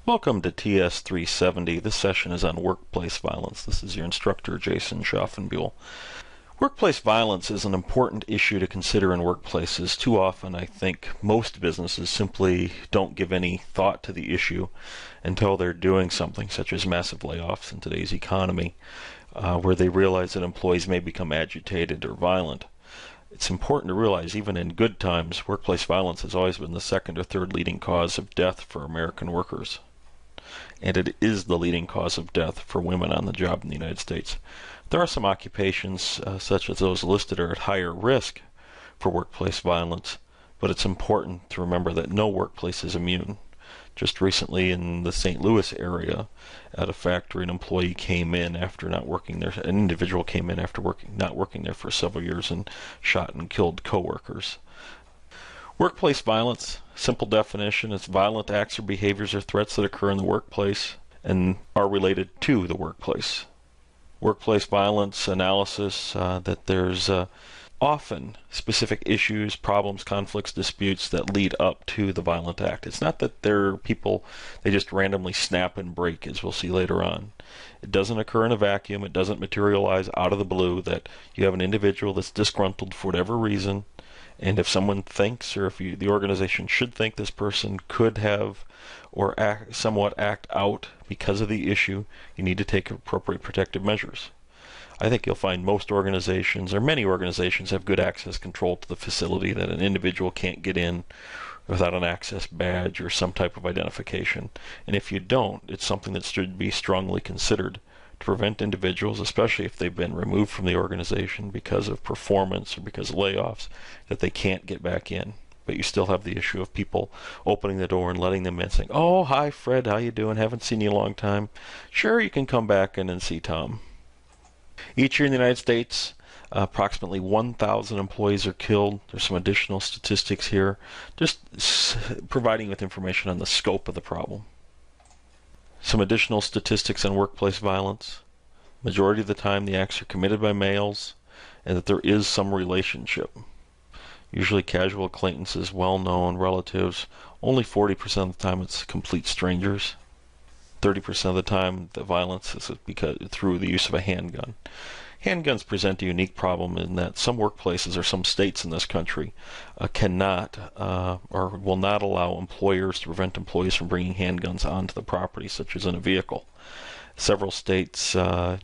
Welcome to TS 370. This session is on workplace violence. This is your instructor, Jason Schaffenbuhl. Workplace violence is an important issue to consider in workplaces. Too often, I think most businesses simply don't give any thought to the issue until they're doing something such as massive layoffs in today's economy, where they realize that employees may become agitated or violent. It's important to realize even in good times, workplace violence has always been the second or third leading cause of death for American workers. And it is the leading cause of death for women on the job in the United States. There are some occupations, such as those listed, are at higher risk for workplace violence, but it's important to remember that no workplace is immune. Just recently in the St. Louis area, at a factory, an employee came in after not working there. An individual came in after not working there for several years and shot and killed coworkers. Workplace violence, simple definition, is violent acts or behaviors or threats that occur in the workplace and are related to the workplace. Workplace violence analysis, that there's often specific issues, problems, conflicts, disputes that lead up to the violent act. It's not that they're people, they just randomly snap and break, as we'll see later on. It doesn't occur in a vacuum. It doesn't materialize out of the blue that you have an individual that's disgruntled for whatever reason, and if someone thinks, or if the organization should think this person could have or somewhat act out because of the issue, you need to take appropriate protective measures. I think you'll find most organizations, or many organizations, have good access control to the facility, that an individual can't get in without an access badge or some type of identification. And if you don't, it's something that should be strongly considered to prevent individuals, especially if they've been removed from the organization because of performance or because of layoffs, that they can't get back in. But you still have the issue of people opening the door and letting them in, saying, "Oh, hi Fred, how you doing? Haven't seen you in a long time. Sure, you can come back in and see Tom." Each year in the United States, approximately 1,000 employees are killed. There's some additional statistics here, just providing with information on the scope of the problem. Some additional statistics on workplace violence. Majority of the time the acts are committed by males, and that there is some relationship. Usually casual acquaintances, well-known relatives. Only 40% of the time it's complete strangers. 30% of the time the violence is through the use of a handgun. Handguns present a unique problem in that some workplaces or some states in this country cannot or will not allow employers to prevent employees from bringing handguns onto the property, such as in a vehicle. Several states, the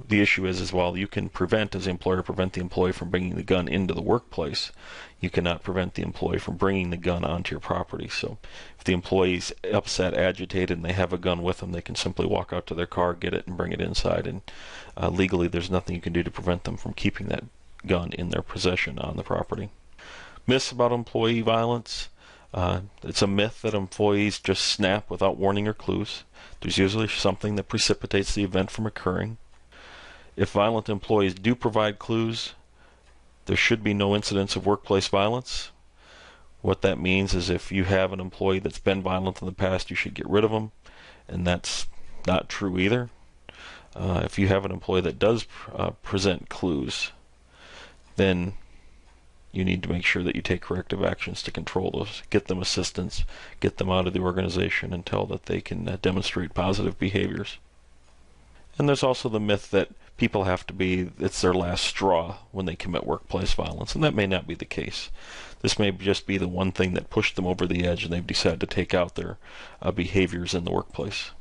issue is while you can prevent, as the employer, prevent the employee from bringing the gun into the workplace, you cannot prevent the employee from bringing the gun onto your property. So if the employee's upset, agitated, and they have a gun with them, they can simply walk out to their car, get it, and bring it inside. And legally, there's nothing you can do to prevent them from keeping that gun in their possession on the property. Myths about employee violence. It's a myth that employees just snap without warning or clues. There's usually something that precipitates the event from occurring. If violent employees do provide clues, there should be no incidents of workplace violence. What that means is if you have an employee that's been violent in the past, you should get rid of them, and that's not true either. If you have an employee that does present clues, then you need to make sure that you take corrective actions to control those, get them assistance, get them out of the organization until that they can demonstrate positive behaviors. And there's also the myth that people have to be, it's their last straw when they commit workplace violence, and that may not be the case. This may just be the one thing that pushed them over the edge and they've decided to take out their behaviors in the workplace.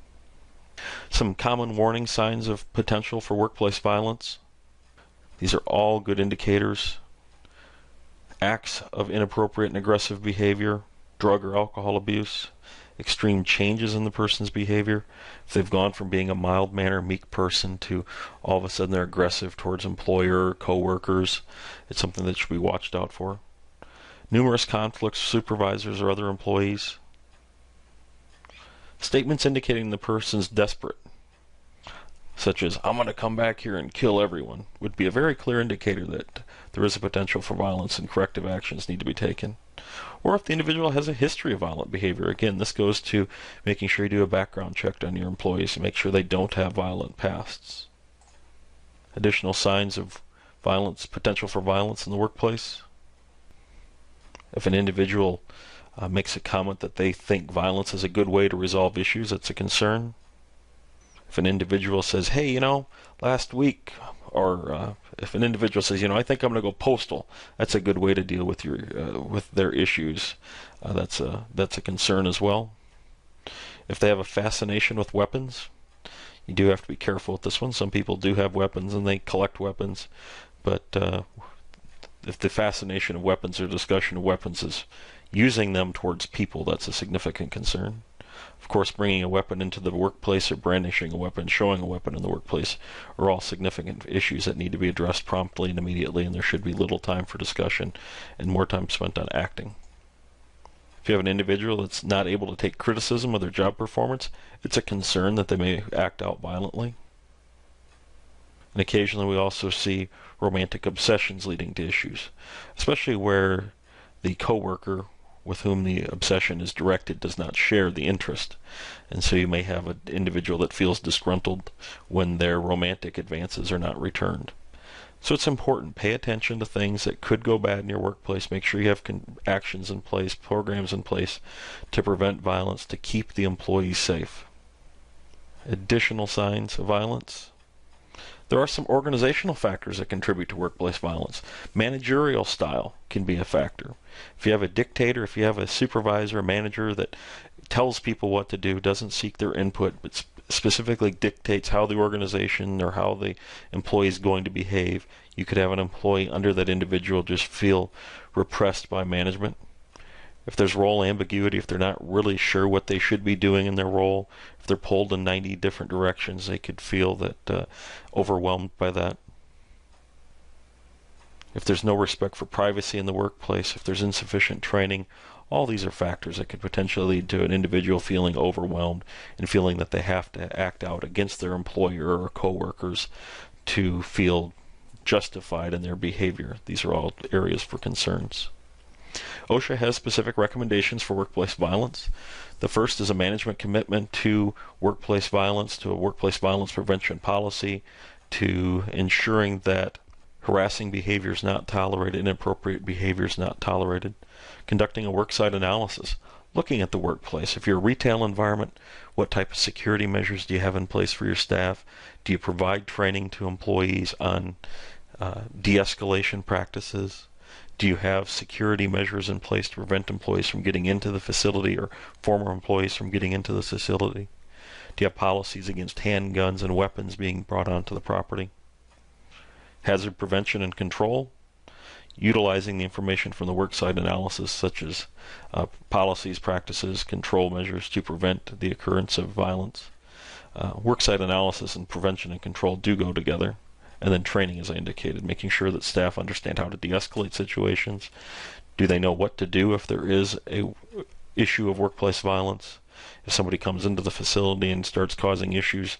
Some common warning signs of potential for workplace violence. These are all good indicators. Acts of inappropriate and aggressive behavior, drug or alcohol abuse, extreme changes in the person's behavior. If they've gone from being a mild-mannered, meek person to all of a sudden they're aggressive towards employer or co-workers, it's something that should be watched out for. Numerous conflicts with supervisors or other employees. Statements indicating the person's desperate, such as, "I'm going to come back here and kill everyone," would be a very clear indicator that there is a potential for violence and corrective actions need to be taken. Or if the individual has a history of violent behavior, again, this goes to making sure you do a background check on your employees and make sure they don't have violent pasts. Additional signs of violence, potential for violence in the workplace. If an individual makes a comment that they think violence is a good way to resolve issues, that's a concern. If an individual says, hey, last week, or if an individual says, I think I'm going to go postal, that's a good way to deal with with their issues. That's a concern as well. If they have a fascination with weapons, you do have to be careful with this one. Some people do have weapons and they collect weapons, but if the fascination of weapons or discussion of weapons is using them towards people, that's a significant concern. Of course, bringing a weapon into the workplace or brandishing a weapon, showing a weapon in the workplace are all significant issues that need to be addressed promptly and immediately, and there should be little time for discussion and more time spent on acting. If you have an individual that's not able to take criticism of their job performance, it's a concern that they may act out violently. And occasionally we also see romantic obsessions leading to issues, especially where the coworker with whom the obsession is directed does not share the interest. And so you may have an individual that feels disgruntled when their romantic advances are not returned. So it's important. Pay attention to things that could go bad in your workplace. Make sure you have actions in place, programs in place to prevent violence, to keep the employees safe. Additional signs of violence. There are some organizational factors that contribute to workplace violence. Managerial style can be a factor. If you have a dictator, if you have a supervisor, a manager that tells people what to do, doesn't seek their input, but specifically dictates how the organization or how the employee is going to behave, you could have an employee under that individual just feel repressed by management. If there's role ambiguity, if they're not really sure what they should be doing in their role, if they're pulled in 90 different directions, they could feel that overwhelmed by that. If there's no respect for privacy in the workplace, if there's insufficient training, all these are factors that could potentially lead to an individual feeling overwhelmed and feeling that they have to act out against their employer or coworkers to feel justified in their behavior. These are all areas for concerns. OSHA has specific recommendations for workplace violence. The first is a management commitment to workplace violence, to a workplace violence prevention policy, to ensuring that harassing behavior is not tolerated, inappropriate behavior is not tolerated. Conducting a worksite analysis, looking at the workplace. If you're a retail environment, what type of security measures do you have in place for your staff? Do you provide training to employees on de-escalation practices? Do you have security measures in place to prevent employees from getting into the facility or former employees from getting into the facility? Do you have policies against handguns and weapons being brought onto the property? Hazard prevention and control, utilizing the information from the worksite analysis such as policies, practices, control measures to prevent the occurrence of violence. Worksite analysis and prevention and control do go together. And then training, as I indicated, making sure that staff understand how to de-escalate situations. Do they know what to do if there is a issue of workplace violence? If somebody comes into the facility and starts causing issues,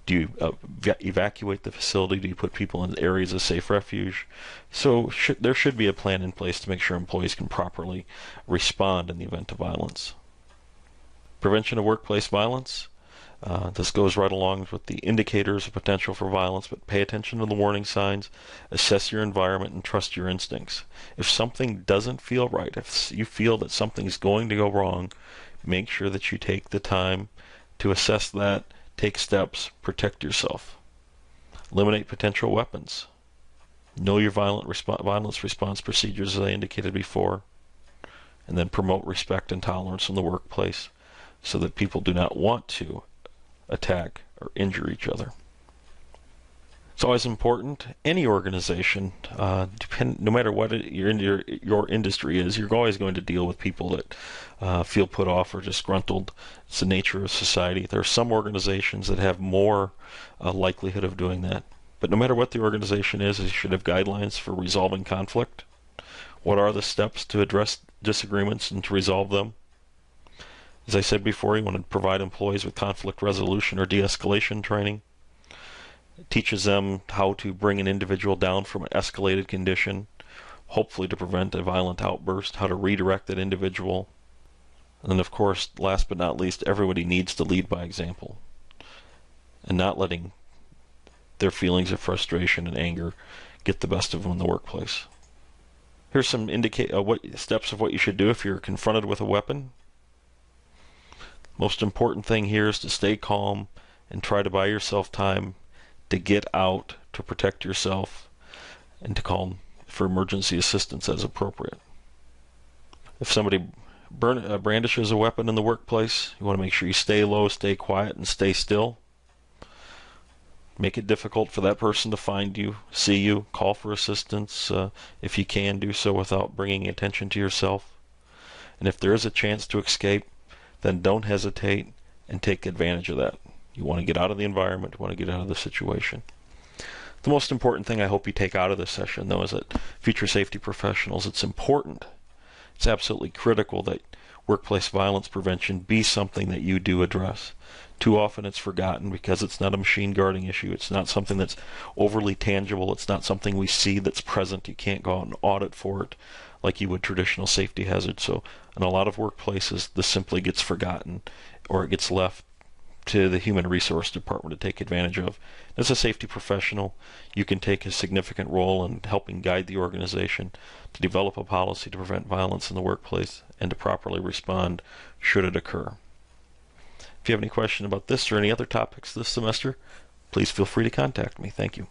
do you evacuate the facility? Do you put people in areas of safe refuge? So there should be a plan in place to make sure employees can properly respond in the event of violence. Prevention of workplace violence. This goes right along with the indicators of potential for violence, but pay attention to the warning signs, assess your environment, and trust your instincts. If something doesn't feel right, if you feel that something's going to go wrong, make sure that you take the time to assess that, take steps, protect yourself. Eliminate potential weapons. Know your violence response procedures, as I indicated before, and then promote respect and tolerance in the workplace so that people do not want to attack or injure each other. It's always important. Any organization, no matter what your industry is, you're always going to deal with people that feel put off or disgruntled. It's the nature of society. There are some organizations that have more likelihood of doing that. But no matter what the organization is, you should have guidelines for resolving conflict. What are the steps to address disagreements and to resolve them? As I said before, you want to provide employees with conflict resolution or de-escalation training. It teaches them how to bring an individual down from an escalated condition, hopefully to prevent a violent outburst, how to redirect that individual. And then, of course, last but not least, everybody needs to lead by example and not letting their feelings of frustration and anger get the best of them in the workplace. Here's some what steps of what you should do if you're confronted with a weapon. Most important thing here is to stay calm and try to buy yourself time to get out to protect yourself and to call for emergency assistance as appropriate. If somebody brandishes a weapon in the workplace, you want to make sure you stay low, stay quiet, and stay still. Make it difficult for that person to find you, see you, call for assistance if you can do so without bringing attention to yourself. And if there is a chance to escape, then don't hesitate and take advantage of that. You want to get out of the environment, you want to get out of the situation. The most important thing I hope you take out of this session, though, is that future safety professionals, it's important, it's absolutely critical that workplace violence prevention be something that you do address. Too often it's forgotten because it's not a machine guarding issue. It's not something that's overly tangible. It's not something we see that's present. You can't go out and audit for it like you would traditional safety hazards. So in a lot of workplaces, this simply gets forgotten or it gets left to the human resource department to take advantage of. As a safety professional, you can take a significant role in helping guide the organization to develop a policy to prevent violence in the workplace and to properly respond should it occur. If you have any question about this or any other topics this semester, please feel free to contact me. Thank you.